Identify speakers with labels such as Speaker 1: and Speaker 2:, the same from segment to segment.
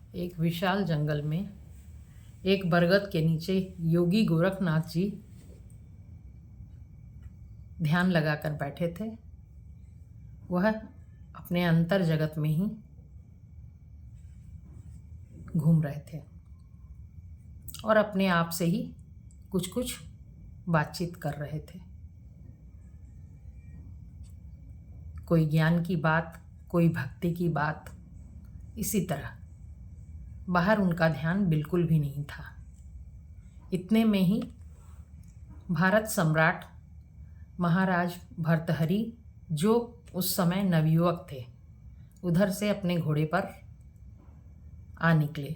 Speaker 1: एक विशाल जंगल में एक बरगद के नीचे योगी गोरखनाथ जी ध्यान लगाकर बैठे थे। वह अपने अंतर जगत में ही घूम रहे थे और अपने आप से ही कुछ कुछ बातचीत कर रहे थे। कोई ज्ञान की बात, कोई भक्ति की बात, इसी तरह। बाहर उनका ध्यान बिल्कुल भी नहीं था। इतने में ही भारत सम्राट महाराज भर्तहरि, जो उस समय नवयुवक थे, उधर से अपने घोड़े पर आ निकले।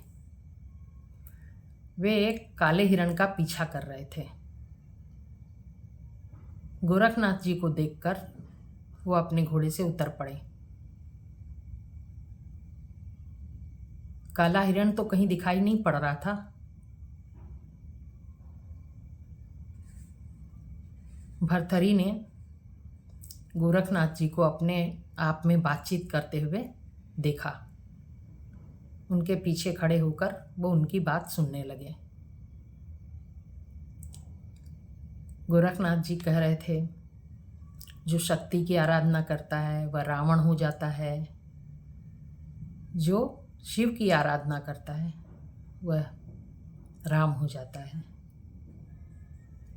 Speaker 1: वे एक काले हिरण का पीछा कर रहे थे। गोरखनाथ जी को देखकर वो अपने घोड़े से उतर पड़े। काला हिरण तो कहीं दिखाई नहीं पड़ रहा था। भर्तहरि ने गोरखनाथ जी को अपने आप में बातचीत करते हुए देखा। उनके पीछे खड़े होकर वो उनकी बात सुनने लगे। गोरखनाथ जी कह रहे थे, जो शक्ति की आराधना करता है वह रावण हो जाता है, जो शिव की आराधना करता है वह राम हो जाता है,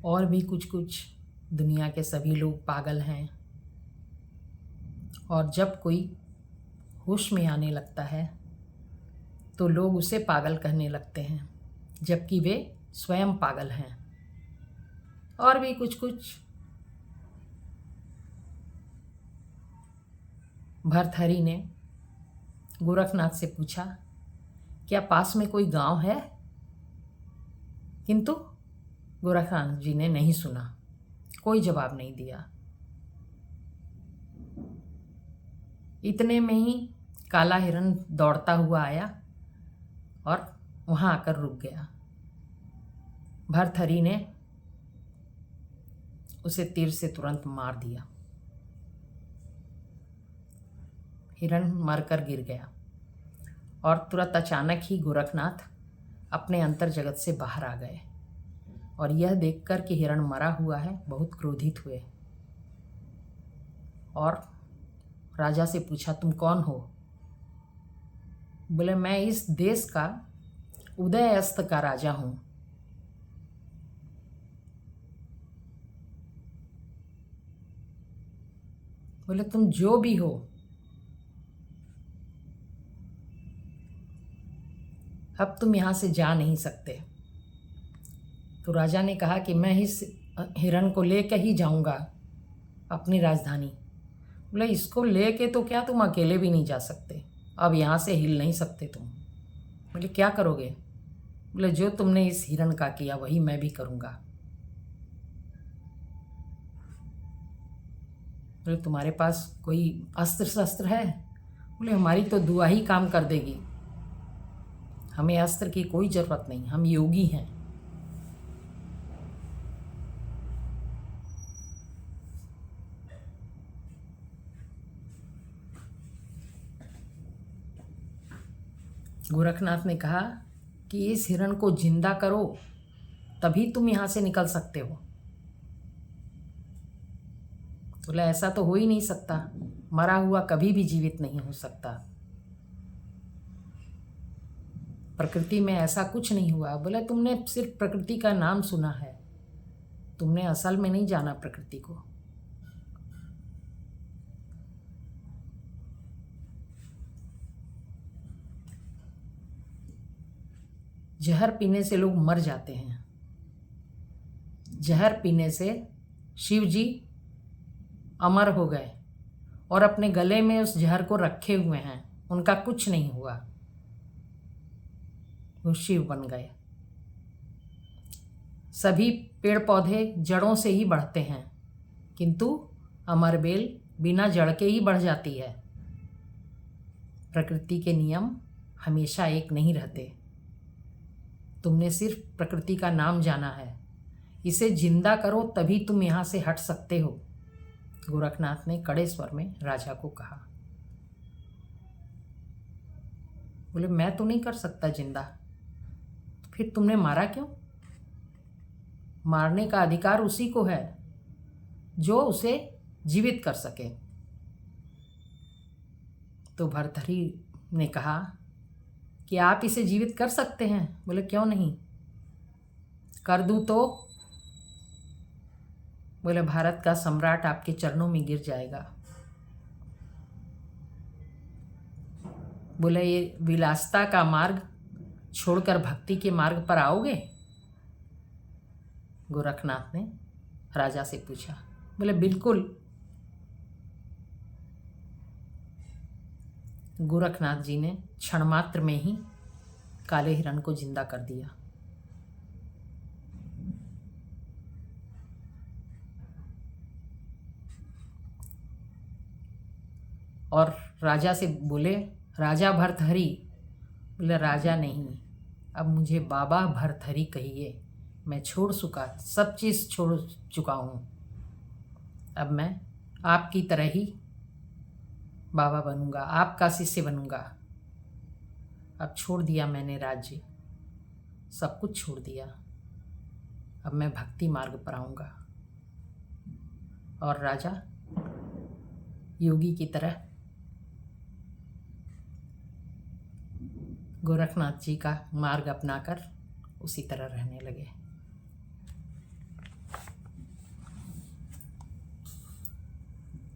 Speaker 1: और भी कुछ कुछ। दुनिया के सभी लोग पागल हैं, और जब कोई होश में आने लगता है तो लोग उसे पागल कहने लगते हैं, जबकि वे स्वयं पागल हैं, और भी कुछ कुछ। भर्तहरि ने गोरखनाथ से पूछा, क्या पास में कोई गांव है? किंतु गोरखनाथ जी ने नहीं सुना, कोई जवाब नहीं दिया। इतने में ही काला हिरण दौड़ता हुआ आया और वहां आकर रुक गया। भर्तहरि ने उसे तीर से तुरंत मार दिया। हिरण मरकर गिर गया और तुरंत अचानक ही गोरखनाथ अपने अंतर जगत से बाहर आ गए, और यह देखकर कि हिरण मरा हुआ है बहुत क्रोधित हुए और राजा से पूछा, तुम कौन हो? बोले, मैं इस देश का उदय अस्त का राजा हूं। बोले, तुम जो भी हो, अब तुम यहां से जा नहीं सकते। तो राजा ने कहा कि मैं इस हिरण को लेकर ही जाऊंगा अपनी राजधानी। बोले, इसको लेके तो क्या, तुम अकेले भी नहीं जा सकते, अब यहाँ से हिल नहीं सकते तुम। बोले, क्या करोगे? बोले, जो तुमने इस हिरण का किया वही मैं भी करूँगा। बोले, तुम्हारे पास कोई अस्त्र शस्त्र है? बोले, हमारी तो दुआ ही काम कर देगी, हमें अस्त्र की कोई ज़रूरत नहीं, हम योगी हैं। गोरखनाथ ने कहा कि इस हिरण को जिंदा करो, तभी तुम यहाँ से निकल सकते हो। बोला, ऐसा तो हो ही नहीं सकता, मरा हुआ कभी भी जीवित नहीं हो सकता, प्रकृति में ऐसा कुछ नहीं हुआ। बोला, तुमने सिर्फ प्रकृति का नाम सुना है, तुमने असल में नहीं जाना प्रकृति को। जहर पीने से लोग मर जाते हैं। जहर पीने से शिव जी अमर हो गए और अपने गले में उस जहर को रखे हुए हैं, उनका कुछ नहीं हुआ, वो शिव बन गए। सभी पेड़ पौधे जड़ों से ही बढ़ते हैं, किंतु अमर बेल बिना जड़ के ही बढ़ जाती है। प्रकृति के नियम हमेशा एक नहीं रहते। तुमने सिर्फ प्रकृति का नाम जाना है, इसे जिंदा करो तभी तुम यहाँ से हट सकते हो, गोरखनाथ ने कड़े स्वर में राजा को कहा। बोले मैं तो नहीं कर सकता जिंदा। फिर तुमने मारा क्यों? मारने का अधिकार उसी को है जो उसे जीवित कर सके। तो भर्तृहरि ने कहा कि आप इसे जीवित कर सकते हैं। बोले क्यों नहीं, कर दूं तो? बोले भारत का सम्राट आपके चरणों में गिर जाएगा। बोले ये विलासिता का मार्ग छोड़कर भक्ति के मार्ग पर आओगे? गोरखनाथ ने राजा से पूछा। बोले बिल्कुल। गोरखनाथ जी ने क्षण मात्र में ही काले हिरण को जिंदा कर दिया। और राजा से बोले, राजा भर्तृहरि। बोले राजा नहीं, अब मुझे बाबा भर्तृहरि कहिए। मैं सब चीज़ छोड़ चुका हूँ। अब मैं आपकी तरह ही बाबा बनूंगा, आपका शिष्य बनूंगा। अब छोड़ दिया मैंने राज्य, सब कुछ छोड़ दिया। अब मैं भक्ति मार्ग पर आऊँगा। और राजा योगी की तरह गोरखनाथ जी का मार्ग अपनाकर उसी तरह रहने लगे।